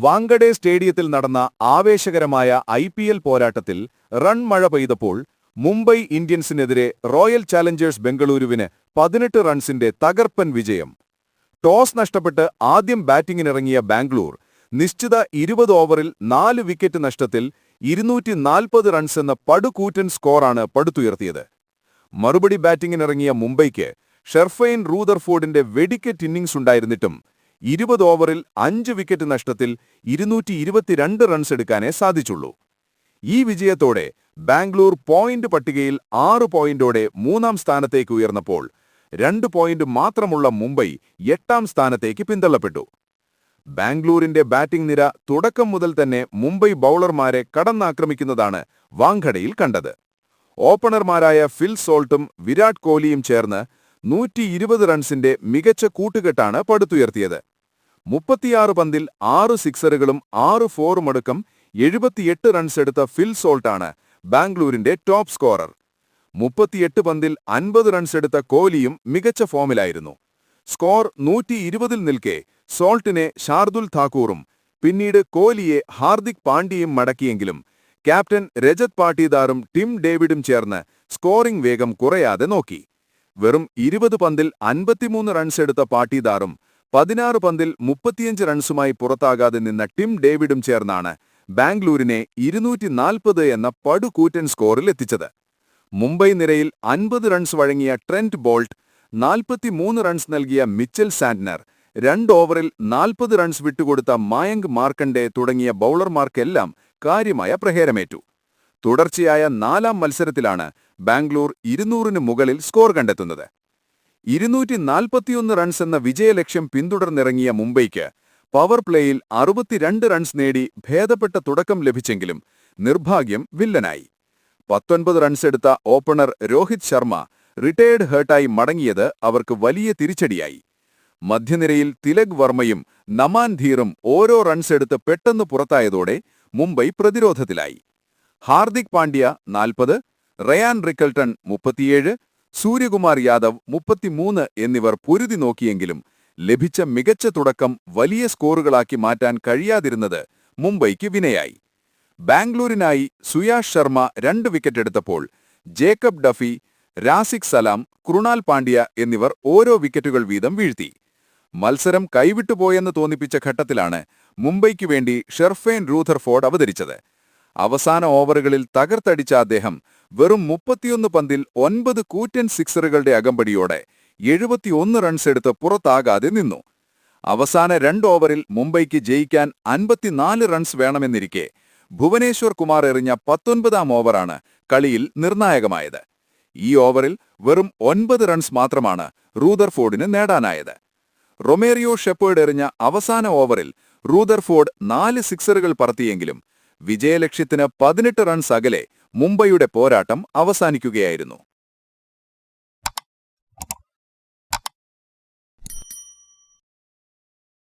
വാങ്കഡെ സ്റ്റേഡിയത്തിൽ നടന്ന ആവേശകരമായ IPL പോരാട്ടത്തിൽ റൺ മഴ പെയ്തപ്പോൾ മുംബൈ ഇന്ത്യൻസിനെതിരെ റോയൽ ചാലഞ്ചേഴ്സ് ബംഗളൂരുവിന് 18 റൺസിന്റെ തകർപ്പൻ വിജയം. ടോസ് നഷ്ടപ്പെട്ട് ആദ്യം ബാറ്റിംഗിനിറങ്ങിയ ബാംഗ്ലൂർ നിശ്ചിത 20 ഓവറിൽ 4 വിക്കറ്റ് നഷ്ടത്തിൽ 240 റൺസ് എന്ന പടുകൂറ്റൻ സ്കോറാണ് പടുത്തുയർത്തിയത്. മറുപടി ബാറ്റിംഗിനിറങ്ങിയ മുംബൈക്ക് ഷെർഫൈൻ റൂദർഫോർഡിന്റെ വെടിക്കെറ്റ് ഇന്നിംഗ്സ് ഉണ്ടായിരുന്നിട്ടും 20 ഓവറിൽ 5 വിക്കറ്റ് നഷ്ടത്തിൽ 222 റൺസ് എടുക്കാനേ സാധിച്ചുള്ളൂ. ഈ വിജയത്തോടെ ബാംഗ്ലൂർ പോയിന്റ് പട്ടികയിൽ 6 പോയിന്റോടെ 3-ാം സ്ഥാനത്തേക്ക് ഉയർന്നപ്പോൾ 2 പോയിന്റ് മാത്രമുള്ള മുംബൈ 8-ാം സ്ഥാനത്തേക്ക് പിന്തള്ളപ്പെട്ടു. ബാംഗ്ലൂരിന്റെ ബാറ്റിംഗ് നിര തുടക്കം മുതൽ തന്നെ മുംബൈ ബൌളർമാരെ കടന്നാക്രമിക്കുന്നതാണ് വാങ്കഡയിൽ കണ്ടത്. ഓപ്പണർമാരായ ഫിൽ സോൾട്ടും വിരാട് കോഹ്ലിയും ചേർന്ന് 120 റൺസിന്റെ മികച്ച കൂട്ടുകെട്ടാണ് പടുത്തുയർത്തിയത്. 36 പന്തിൽ 6 സിക്സറുകളും 6 ഫോറും അടക്കം 78 റൺസ് എടുത്ത ഫിൽ സോൾട്ടാണ് ബാംഗ്ലൂരിന്റെ ടോപ്പ് സ്കോറർ. 38 പന്തിൽ 50 റൺസ് എടുത്ത കോഹ്ലിയും മികച്ച ഫോമിലായിരുന്നു. സ്കോർ 120-ൽ നിൽക്കെ സോൾട്ടിനെ ഷാർദുൽ താക്കൂറും പിന്നീട് കോഹ്ലിയെ ഹാർദിക് പാണ്ഡ്യയും മടക്കിയെങ്കിലും ക്യാപ്റ്റൻ രജത് പാട്ടീദാറും ടിം ഡേവിഡും ചേർന്ന് സ്കോറിംഗ് വേഗം കുറയാതെ നോക്കി. വെറും 20 പന്തിൽ 53 റൺസ് എടുത്ത പാട്ടീദാറും 16 പന്തിൽ 35 റൺസുമായി പുറത്താകാതെ നിന്ന ടിം ഡേവിഡും ചേർന്നാണ് ബാംഗ്ലൂരിനെ 240 എന്ന പടുകൂറ്റൻ സ്കോറിൽ എത്തിച്ചത്. മുംബൈ നിരയിൽ 50 റൺസ് വഴങ്ങിയ ട്രെന്റ് ബോൾട്ട്, 43 റൺസ് നൽകിയ മിച്ചൽ സാന്റ്നർ, 2 ഓവറിൽ 40 റൺസ് വിട്ടുകൊടുത്ത മായങ്ക് മാർക്കണ്ഡെ തുടങ്ങിയ ബൌളർമാർക്കെല്ലാം കാര്യമായ പ്രഹരമേറ്റു. തുടർച്ചയായ 4-ാം മത്സരത്തിലാണ് ബാംഗ്ലൂർ 200-ന് മുകളിൽ സ്കോർ കണ്ടെത്തുന്നത്. 241 റൺസ് എന്ന വിജയലക്ഷ്യം പിന്തുടർന്നിറങ്ങിയ മുംബൈക്ക് പവർ പ്ലേയിൽ 62 റൺസ് നേടി ഭേദപ്പെട്ട തുടക്കം ലഭിച്ചെങ്കിലും നിർഭാഗ്യം വില്ലനായി. 19 റൺസ് എടുത്ത ഓപ്പണർ രോഹിത് ശർമ്മ റിട്ടയേർഡ് ഹേർട്ടായി മടങ്ങിയത് അവർക്ക് വലിയ തിരിച്ചടിയായി. മധ്യനിരയിൽ തിലക് വർമ്മയും നമാൻ ധീറും ഓരോ റൺസ് എടുത്ത് പെട്ടെന്ന് പുറത്തായതോടെ മുംബൈ പ്രതിരോധത്തിലായി. ഹാർദിക് പാണ്ഡ്യ 40, റയാൻ റിക്കൽട്ടൺ 37, സൂര്യകുമാർ യാദവ് 33 എന്നിവർ പൊരുതി നോക്കിയെങ്കിലും ലഭിച്ച മികച്ച തുടക്കം വലിയ സ്കോറുകളാക്കി മാറ്റാൻ കഴിയാതിരുന്നത് മുംബൈക്ക് വിനയായി. ബാംഗ്ലൂരിനായി സുയാഷ് ശർമ്മ 2 വിക്കറ്റ് എടുത്തപ്പോൾ ജേക്കബ് ഡഫി, രാസിക് സലാം, കൃണാൽ പാണ്ഡ്യ എന്നിവർ ഓരോ വിക്കറ്റുകൾ വീതം വീഴ്ത്തി. മത്സരം കൈവിട്ടുപോയെന്ന് തോന്നിപ്പിച്ച ഘട്ടത്തിലാണ് മുംബൈക്ക് വേണ്ടി ഷെർഫൈൻ റൂദർഫോർഡ് അവതരിച്ചത്. അവസാന ഓവറുകളിൽ തകർത്തടിച്ച അദ്ദേഹം വെറും 31 പന്തിൽ 9 കൂറ്റൻ സിക്സറുകളുടെ അകമ്പടിയോടെ 71 റൺസ് എടുത്ത് പുറത്താകാതെ നിന്നു. അവസാന 2 ഓവറിൽ മുംബൈക്ക് ജയിക്കാൻ 54 റൺസ് വേണമെന്നിരിക്കെ ഭുവനേശ്വർ കുമാർ എറിഞ്ഞ 19-ാം ഓവറാണ് കളിയിൽ നിർണായകമായത്. ഈ ഓവറിൽ വെറും 9 റൺസ് മാത്രമാണ് റൂദർഫോർഡിന് നേടാനായത്. റൊമേറിയോ ഷെപ്പേർഡ് എറിഞ്ഞ അവസാന ഓവറിൽ റൂദർഫോർഡ് 4 സിക്സറുകൾ പറത്തിയെങ്കിലും വിജയലക്ഷ്യത്തിന് 18 റൺസ് അകലെ മുംബൈയുടെ പോരാട്ടം അവസാനിക്കുകയായിരുന്നു.